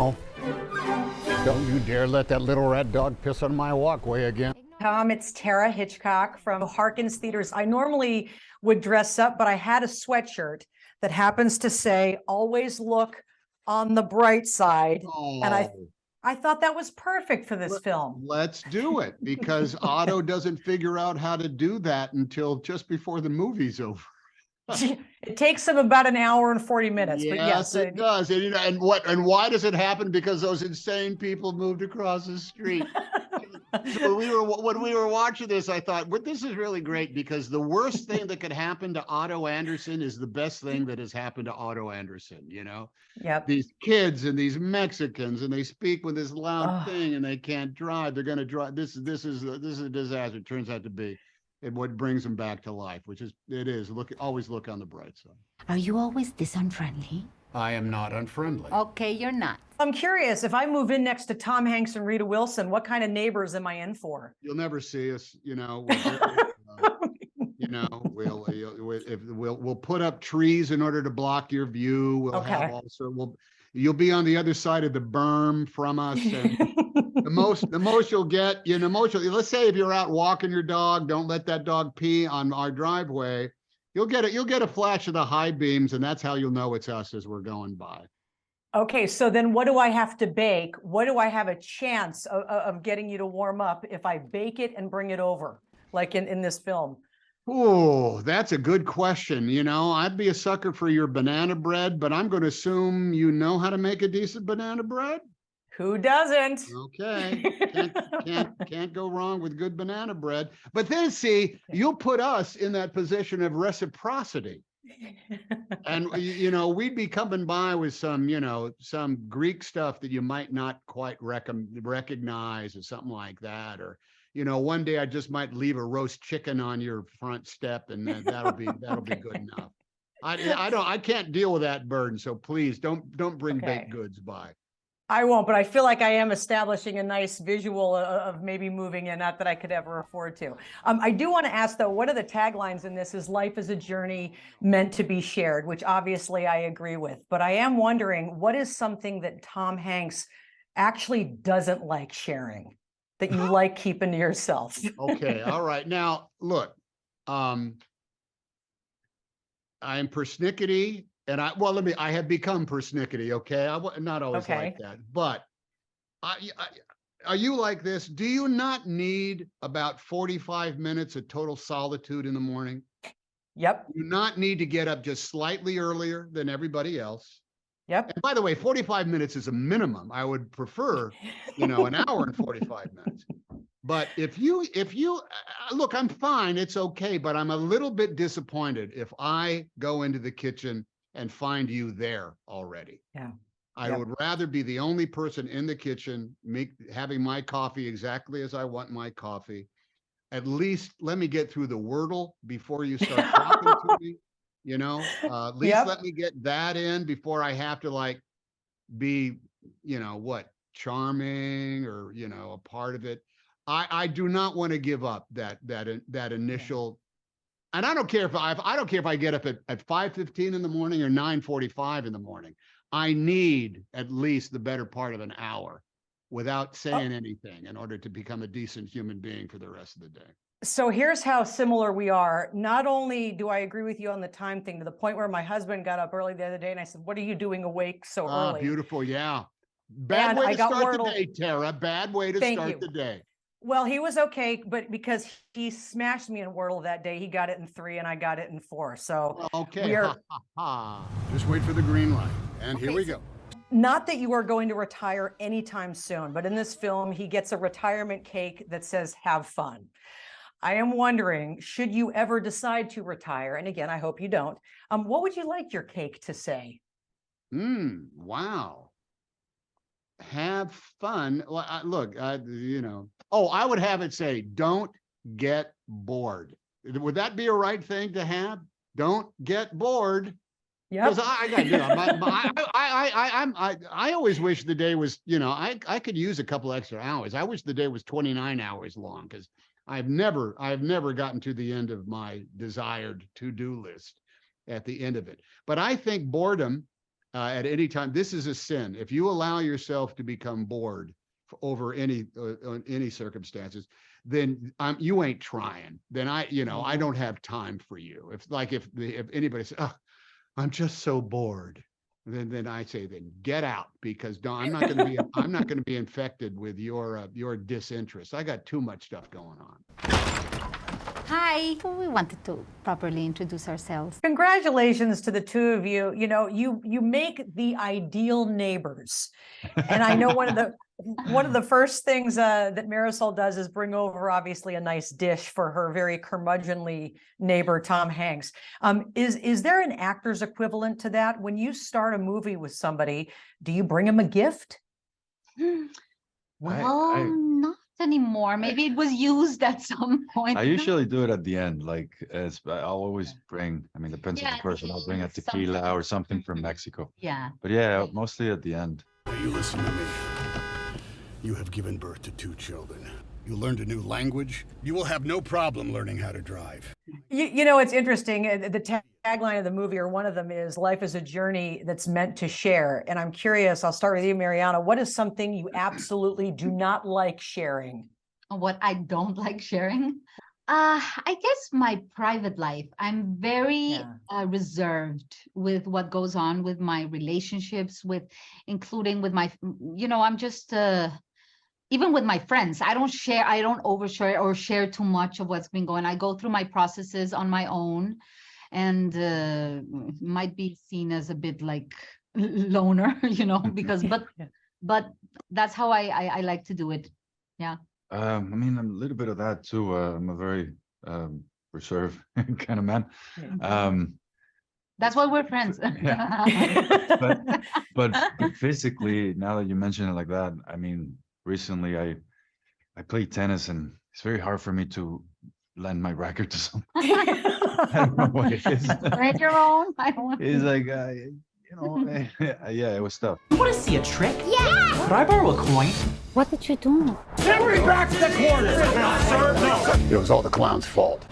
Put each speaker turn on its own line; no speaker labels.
now. Don't you dare let that little rat dog piss on my walkway again.
Tom, it's Tara Hitchcock from Harkins Theaters. I normally would dress up, but I had a sweatshirt that happens to say, always look on the bright side. And I thought that was perfect for this film.
Let's do it, because Otto doesn't figure out how to do that until just before the movie's over.
It takes him about an hour and 40 minutes.
Yes,
but yes,
it does. And, you know, and why does it happen? Because those insane people moved across the street. So when we were watching this, I thought, well, this is really great, because the worst thing that could happen to Otto Anderson is the best thing that has happened to Otto Anderson. You know, these kids and these Mexicans, and they speak with this loud thing, and they can't drive. They're going to drive. This is a disaster. It turns out to be. And what brings them back to life, which is, always look on the bright side.
Are you always this unfriendly?
I am not unfriendly.
Okay, you're not.
I'm curious, if I move in next to Tom Hanks and Rita Wilson, what kind of neighbors am I in for?
You'll never see us, you know. We'll put up trees in order to block your view. We'll have you'll be on the other side of the berm from us. And the most you'll get, let's say if you're out walking your dog, don't let that dog pee on our driveway. You'll get a flash of the high beams, and that's how you'll know it's us as we're going by.
Okay, so then what do I have to bake? What do I have a chance of getting you to warm up if I bake it and bring it over, like in this film?
Oh, that's a good question. You know, I'd be a sucker for your banana bread, but I'm going to assume you know how to make a decent banana bread.
Who doesn't?
Okay, can't go wrong with good banana bread. But then, see, you'll put us in that position of reciprocity. And, you know, we'd be coming by with some, some Greek stuff that you might not quite recognize or something like that. Or, you know, one day I just might leave a roast chicken on your front step, and that'll be good enough. I can't deal with that burden. So please don't bring baked goods by.
I won't, but I feel like I am establishing a nice visual of maybe moving in, not that I could ever afford to. I do want to ask, though, one of the taglines in this is life is a journey meant to be shared, which obviously I agree with. But I am wondering, what is something that Tom Hanks actually doesn't like sharing, that you like keeping to yourself?
Okay, all right. Now, look, I'm persnickety. And I have become persnickety. Okay. I'm not always like that, but are you like this? Do you not need about 45 minutes of total solitude in the morning?
Yep.
You do not need to get up just slightly earlier than everybody else.
Yep.
And by the way, 45 minutes is a minimum. I would prefer, an hour and 45 minutes. But if you look, I'm fine. It's okay. But I'm a little bit disappointed if I go into the kitchen and find you there already.
Yeah.
I would rather be the only person in the kitchen, having my coffee exactly as I want my coffee. At least let me get through the Wordle before you start talking to me. At least let me get that in before I have to be, charming or, a part of it. I do not want to give up that initial. And I don't care if I get up at 5:15 in the morning or 9:45 in the morning. I need at least the better part of an hour without saying anything in order to become a decent human being for the rest of the day.
So here's how similar we are. Not only do I agree with you on the time thing, to the point where my husband got up early the other day and I said, "What are you doing awake so early?"
Beautiful. Yeah. Bad way to start the day, Tara. Bad way to start the day.
Well, he was okay, but because he smashed me in Wordle that day, he got it in 3 and I got it in 4. So
okay, just wait for the green light, and here we go.
Not that you are going to retire anytime soon, but in this film, he gets a retirement cake that says "Have fun." I am wondering, should you ever decide to retire, and again, I hope you don't, what would you like your cake to say?
Wow. Have fun. Well, look, I would have it say, "Don't get bored." Would that be a right thing to have? Don't get bored.
Yeah.
Because I always wish the day was, I could use a couple extra hours. I wish the day was 29 hours long, because I've never gotten to the end of my desired to-do list at the end of it. But I think boredom at any time. This is a sin. If you allow yourself to become bored over any circumstances, then you ain't trying. Then I don't have time for you. If anybody says, "Oh, I'm just so bored," then I say, then get out, because I'm not going to be infected with your disinterest. I got too much stuff going on.
Hi. We wanted to properly introduce ourselves.
Congratulations to the two of you. You know, you make the ideal neighbors. And I know one of the first things that Marisol does is bring over, obviously, a nice dish for her very curmudgeonly neighbor, Tom Hanks. Is there an actor's equivalent to that? When you start a movie with somebody, do you bring them a gift?
Well, not anymore. Maybe it was used at some point.
I usually do it at the end, like I'll always bring, I mean, depends on
Yeah,
the person, I'll bring a
something.
tequila or something from Mexico.
Yeah.
But yeah, mostly at the end.
Now you listen to me. You have given birth to 2 children. You learned a new language. You will have no problem learning how to drive.
You know, it's interesting. The tagline of the movie, or one of them, is "Life is a journey that's meant to share." And I'm curious, I'll start with you, Mariana. What is something you absolutely do not like sharing?
What I don't like sharing? I guess my private life. I'm very reserved with what goes on with my relationships, including with my, I'm just, even with my friends, I don't overshare or share too much of what's been going on. I go through my processes on my own, and might be seen as a bit like loner, but that's how I like to do it. Yeah.
I mean, I'm a little bit of that too. I'm a very reserved kind of man.
That's why we're friends.
But physically, now that you mention it like that, I mean, recently I played tennis, and it's very hard for me to lend my racket to someone. I don't know what it is.
Spread your own. I don't want
It's like, yeah, it was tough.
You want to see a trick? Yeah! Could I borrow a coin?
What did you do?
It was all the clown's fault.